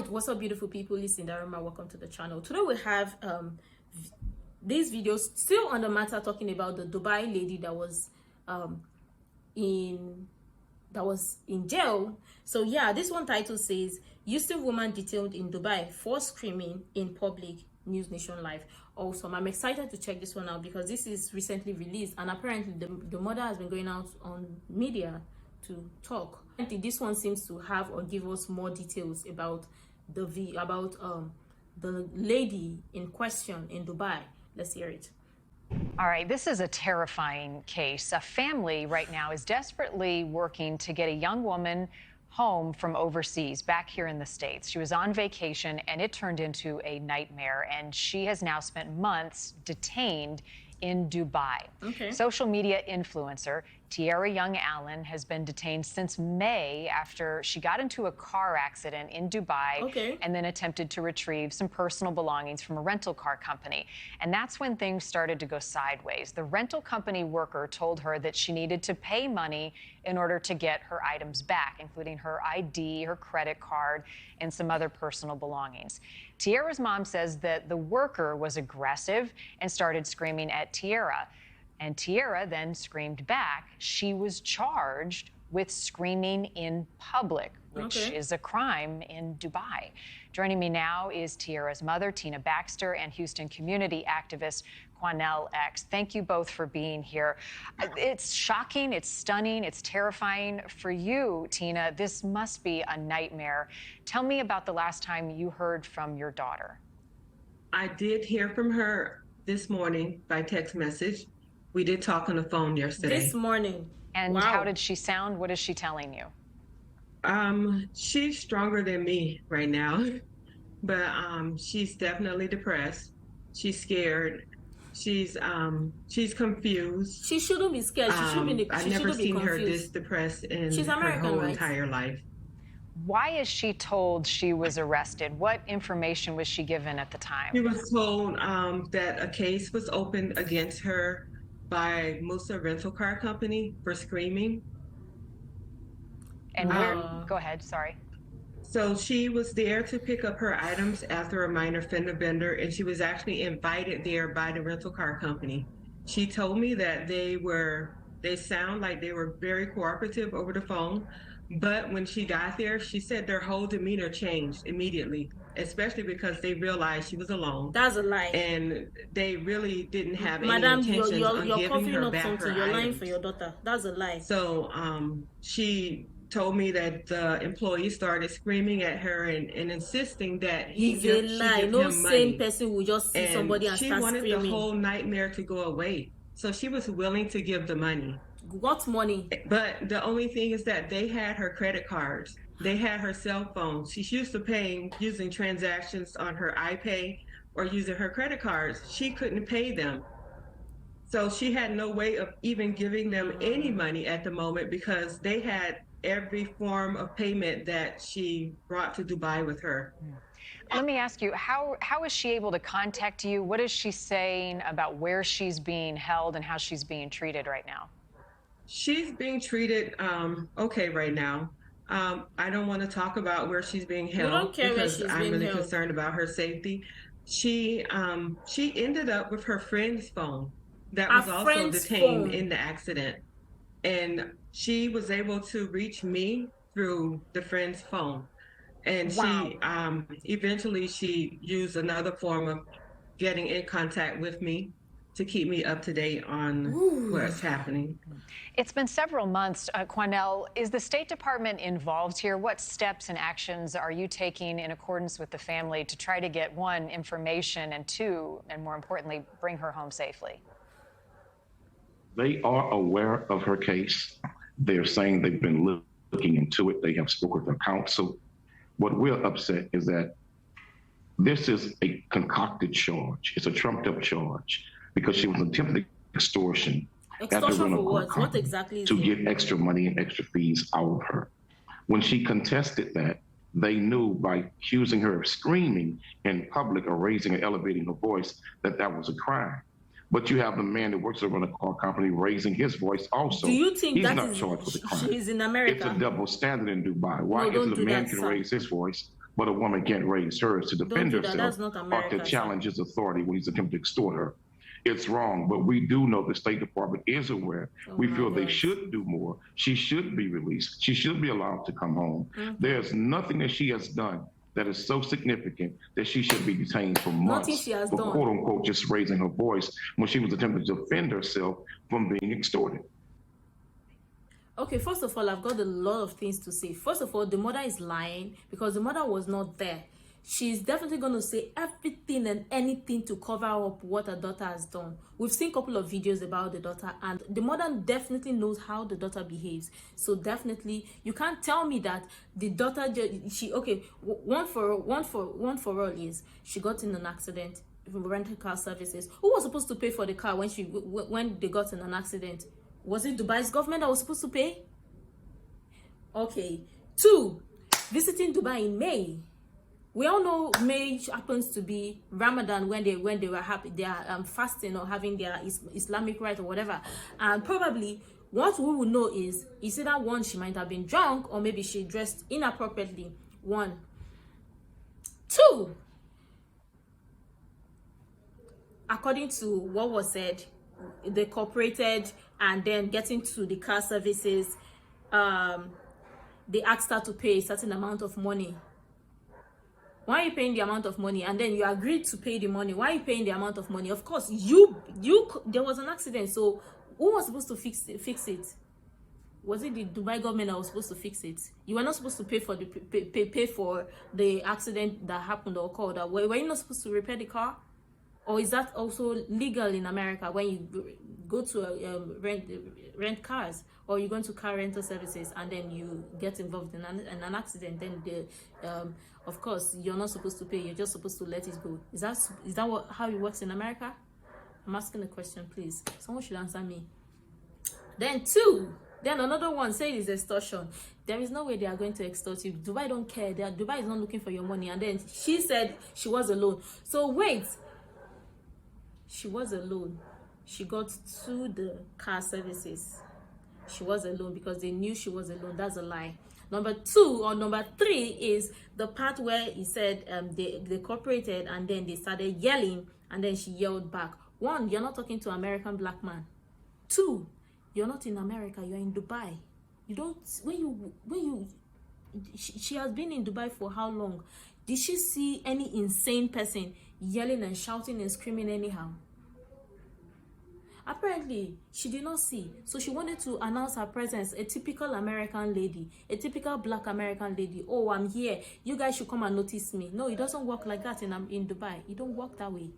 What's up, beautiful people? It's Sindafam. Welcome to the channel. Today we have these videos still on the matter, talking about the Dubai lady that was in jail. So yeah, this one title says Houston woman detained in Dubai for screaming in public. News Nation Live. Awesome. I'm excited to check this one out because this is recently released, and apparently the mother has been going out on media to talk. This one seems to have or give us more details about the lady in question in Dubai. Let's hear it. All right, this is a terrifying case. A family right now is desperately working to get a young woman home from overseas, back here in the States. She was on vacation and it turned into a nightmare, and she has now spent months detained in Dubai. Okay. Social media influencer Tierra Young Allen has been detained since May after she got into a car accident in Dubai. Okay. And then attempted to retrieve some personal belongings from a rental car company. And that's when things started to go sideways. The rental company worker told her that she needed to pay money in order to get her items back, including her ID, her credit card, and some other personal belongings. Tierra's mom says that the worker was aggressive and started screaming at Tierra. And Tierra then screamed back. She was charged with screaming in public, which is a crime in Dubai. Joining me now is Tierra's mother, Tina Baxter, and Houston community activist Quanell X. Thank you both for being here. It's shocking, it's stunning, it's terrifying. For you, Tina, this must be a nightmare. Tell me about the last time you heard from your daughter. I did hear from her this morning by text message. We did talk on the phone yesterday. This morning. And wow. How did she sound? What is she telling you? She's stronger than me right now, but she's definitely depressed. She's scared. She's confused. She shouldn't be scared. She should be. I've never seen her this depressed in her whole entire life. Why is she told she was arrested? What information was she given at the time? She was told that a case was opened against her by Musa Rental Car Company for screaming. And where? Go ahead, sorry. So she was there to pick up her items after a minor fender bender, and she was actually invited there by the rental car company. She told me that they sound like they were very cooperative over the phone, but when she got there, she said their whole demeanor changed immediately, especially because they realized she was alone. That's a lie. And they really didn't have any Madam, intentions on you're giving covering her up back something. her You're lying items. for your daughter. That's a lie. So she told me that the employee started screaming at her and insisting that it's a lie. No sane person will just see somebody and start screaming. She wanted the whole nightmare to go away. So she was willing to give the money. What money? But the only thing is that they had her credit cards. They had her cell phone. She's used to paying using transactions on her iPay or using her credit cards. She couldn't pay them. So she had no way of even giving them any money at the moment because they had every form of payment that she brought to Dubai with her. Let me ask you, how is she able to contact you? What is she saying about where she's being held and how she's being treated right now? She's being treated okay right now. I don't want to talk about where she's being held because I'm really concerned about her safety. She ended up with her friend's phone that was also detained in the accident. And she was able to reach me through the friend's phone. And she eventually she used another form of getting in contact with me to keep me up to date on what's happening. It's been several months. Quanell, is the State Department involved here? What steps and actions are you taking in accordance with the family to try to get, one, information, and two, and more importantly, bring her home safely? They are aware of her case. They're saying they've been looking into it. They have spoken with their counsel. What we're upset is that this is a concocted charge. It's a trumped-up charge because she was attempting extortion. Extortion for what? What exactly is to it? get extra money and extra fees out of her. When she contested that, they knew by accusing her of screaming in public or raising or elevating her voice that that was a crime. But you have the man that works over in a car company raising his voice also. Do you think he's that not charged with a crime? She's in America? It's a double standard in Dubai. Why is it a man can raise his voice, but a woman can't raise hers to defend herself or to challenge sir. his authority when he's attempting to extort her. It's wrong, but we do know the State Department is aware. We feel they should do more. She should be released. She should be allowed to come home. There's nothing that she has done that is so significant that she should be detained for months for quote unquote just raising her voice when she was attempting to defend herself from being extorted. Okay, first of all, I've got a lot of things to say. First of all, the mother is lying because the mother was not there. She's definitely going to say everything and anything to cover up what her daughter has done. We've seen a couple of videos about the daughter, and the mother definitely knows how the daughter behaves. So definitely, you can't tell me that the daughter, one for all is she got in an accident from rental car services. Who was supposed to pay for the car when they got in an accident? Was it Dubai's government that was supposed to pay? Okay. 2, visiting Dubai in May. We all know May happens to be Ramadan when they were happy, they are fasting or having their Islamic rite or whatever. And probably what we will know is either one, she might have been drunk, or maybe she dressed inappropriately. 1. 2, according to what was said, they cooperated, and then getting to the car services, they asked her to pay a certain amount of money. Why are you paying the amount of money? And then you agreed to pay the money. Why are you paying the amount of money? Of course, there was an accident. So who was supposed to fix it? Was it the Dubai government that was supposed to fix it? You were not supposed to pay for the accident that happened or occurred. Were you not supposed to repair the car? Or is that also legal in America when you go to rent cars, or you go into car rental services and then you get involved in an accident? Then of course you're not supposed to pay. You're just supposed to let it go. Is that how it works in America? I'm asking a question, please. Someone should answer me. Then 2. Then another one said it's extortion. There is no way they are going to extort you. Dubai don't care. Dubai is not looking for your money. And then she said she was alone. So wait. She was alone. She got to the car services. She was alone because they knew she was alone. That's a lie. Number 2 or number 3 is the part where he said they cooperated and then they started yelling and then she yelled back. 1, you're not talking to an American black man. 2, you're not in America. You're in Dubai. You don't. She has been in Dubai for how long? Did she see any insane person yelling and shouting and screaming anyhow? Apparently, she did not see. So she wanted to announce her presence, a typical American lady, a typical black American lady. Oh, I'm here. You guys should come and notice me. No, it doesn't work like that in Dubai. It don't work that way.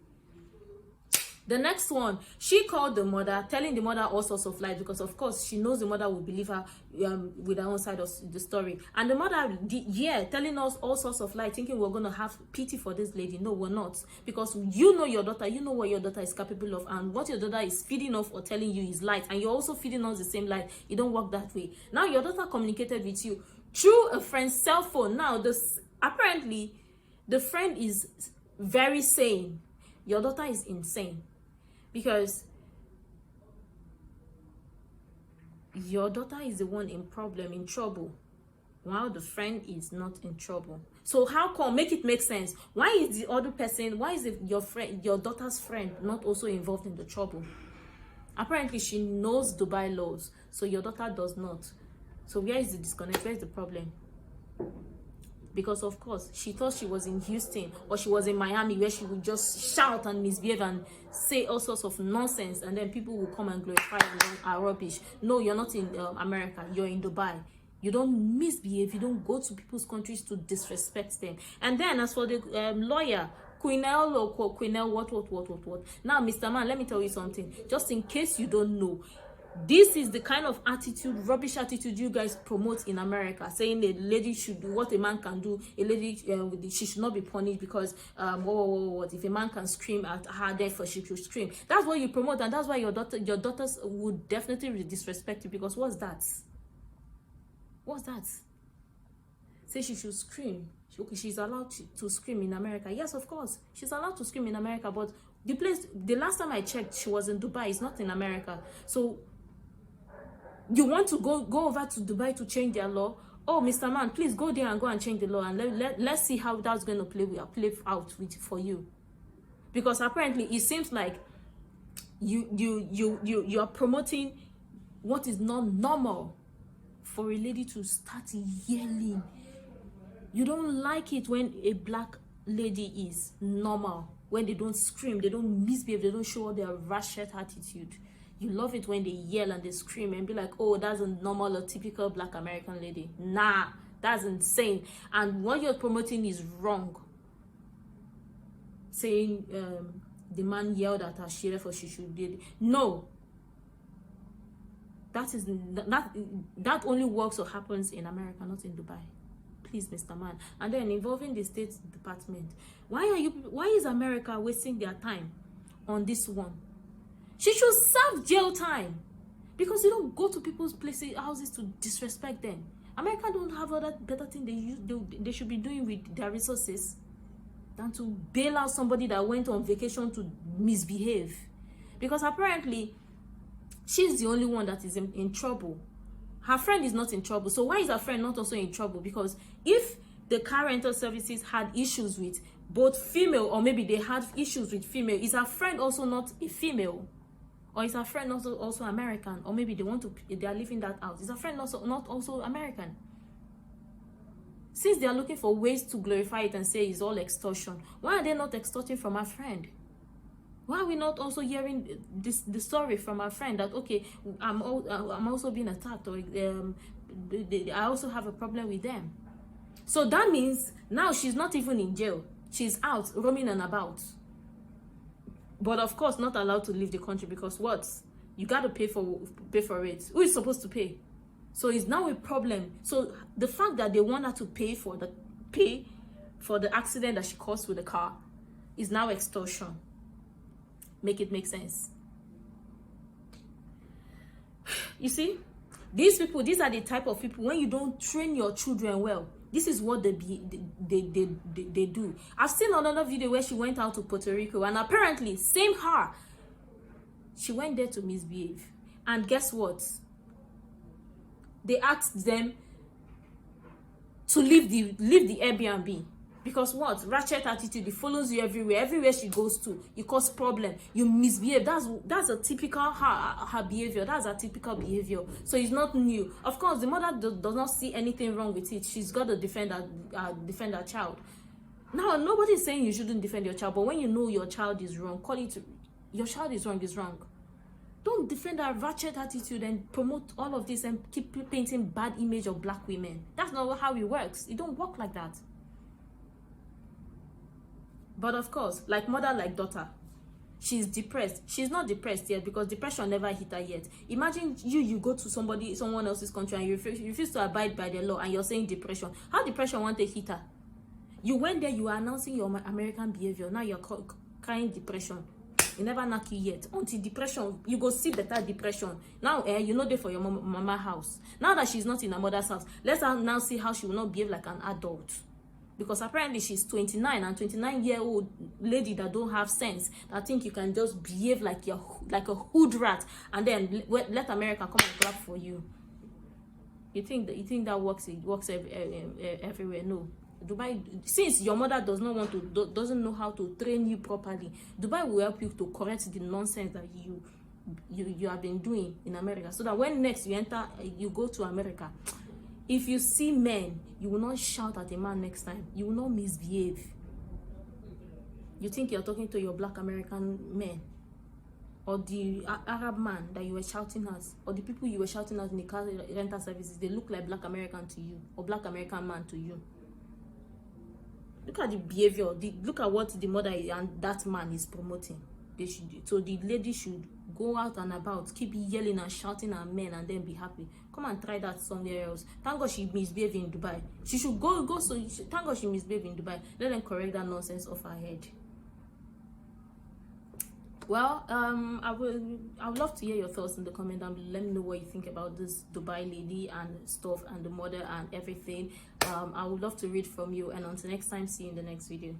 The next one, she called the mother, telling the mother all sorts of lies because, of course, she knows the mother will believe her with her own side of the story. And the mother, telling us all sorts of lies, thinking we're going to have pity for this lady. No, we're not. Because you know your daughter, you know what your daughter is capable of, and what your daughter is feeding off or telling you is lies. And you're also feeding us the same lie. It don't work that way. Now, your daughter communicated with you through a friend's cell phone. Now, apparently, the friend is very sane. Your daughter is insane. Because your daughter is the one in trouble, while the friend is not in trouble. So how come? Make it make sense. Why is the other person, your daughter's friend not also involved in the trouble? Apparently, she knows Dubai laws, so your daughter does not. So where is the disconnect? Where is the problem? Because, of course, she thought she was in Houston or she was in Miami where she would just shout and misbehave and say all sorts of nonsense, and then people will come and glorify our rubbish. No, you're not in America. You're in Dubai. You don't misbehave. You don't go to people's countries to disrespect them. And then as for the lawyer, Quinel or Quinel, what. Now, Mr. Man, let me tell you something. Just in case you don't know, this is the kind of attitude, rubbish attitude you guys promote in America, saying a lady should do what a man can do. A lady, she should not be punished because if a man can scream at her, therefore she should scream. That's what you promote, and that's why your daughters would definitely disrespect you. Because what's that? What's that? Say she should scream. Okay, she's allowed to scream in America. Yes, of course, she's allowed to scream in America, but the last time I checked, she was in Dubai. It's not in America. So you want to go over to Dubai to change their law, oh, Mr. Man, please go there and go and change the law, and let's see how that's going to play out for you. Because apparently it seems like you are promoting what is not normal for a lady to start yelling. You don't like it when a black lady is normal, when they don't scream, they don't misbehave, they don't show all their ratchet attitude. You love it when they yell and they scream and be like, oh, that's a normal or typical black American lady. Nah, that's insane. And what you're promoting is wrong. Saying the man yelled at her, she left, or she should did. No. That only works or happens in America, not in Dubai. Please, Mr. Man. And then involving the State Department. Why is America wasting their time on this one? She should serve jail time, because you don't go to people's places, houses to disrespect them. America don't have other better thing they should be doing with their resources than to bail out somebody that went on vacation to misbehave. Because apparently she's the only one that is in trouble. Her friend is not in trouble. So why is her friend not also in trouble? Because if the car rental services had issues with both female, or maybe they had issues with female, is her friend also not a female? Or is her friend also American? Or maybe they are leaving that out. Is her friend not also American? Since they are looking for ways to glorify it and say it's all extortion, why are they not extorting from her friend? Why are we not also hearing the story from her friend that, okay, I'm also being attacked, or I also have a problem with them? So that means now she's not even in jail. She's out roaming and about. But of course, not allowed to leave the country, because what? You got to pay for it. Who is supposed to pay? So it's now a problem. So the fact that they want her to pay for the accident that she caused with the car is now extortion. Make it make sense. You see, these are the type of people, when you don't train your children well, this is what they do. I've seen another video where she went out to Puerto Rico, and apparently, same her, she went there to misbehave. And guess what? They asked them to leave the Airbnb. Because what? Ratchet attitude. It follows you everywhere. Everywhere she goes to, you cause problem. You misbehave. That's a typical her behavior. That's a typical behavior. So it's not new. Of course, the mother does not see anything wrong with it. She's got to defend her child. Now, nobody is saying you shouldn't defend your child, but when you know your child is wrong, call it. Your child is wrong. Don't defend our ratchet attitude and promote all of this and keep painting bad image of black women. That's not how it works. It don't work like that. But of course, like mother, like daughter, she's depressed. She's not depressed yet, because depression never hit her yet. Imagine you go to someone else's country, and you refuse to abide by the law, and you're saying depression. How depression won't hit her? You went there, you are announcing your American behavior. Now you're crying depression. You never knock you yet. Until depression, you go see better depression. Now, you know there for your mama house. Now that she's not in her mother's house, let's now see how she will not behave like an adult. Because apparently she's 29, and 29-year-old lady that don't have sense, that think you can just behave like a hood rat, and then let America come and clap for you. You think that works? It works everywhere? No. Dubai, since your mother doesn't know how to train you properly, Dubai will help you to correct the nonsense that you have been doing in America, so that when next you go to America, if you see men, you will not shout at a man next time. You will not misbehave. You think you're talking to your black American men, or the Arab man that you were shouting at, or the people you were shouting at in the car rental services, they look like black American to you, or black American man to you. Look at the behavior. Look at what the mother and that man is promoting. So the lady should go out and about, keep yelling and shouting at men, and then be happy. Come and try that somewhere else. Thank God she misbehaved in Dubai. She should go. Thank God she misbehaved in Dubai. Let them correct that nonsense off her head. Well, I would love to hear your thoughts in the comment down below. Let me know what you think about this Dubai lady and stuff, and the mother and everything. I would love to read from you. And until next time, see you in the next video.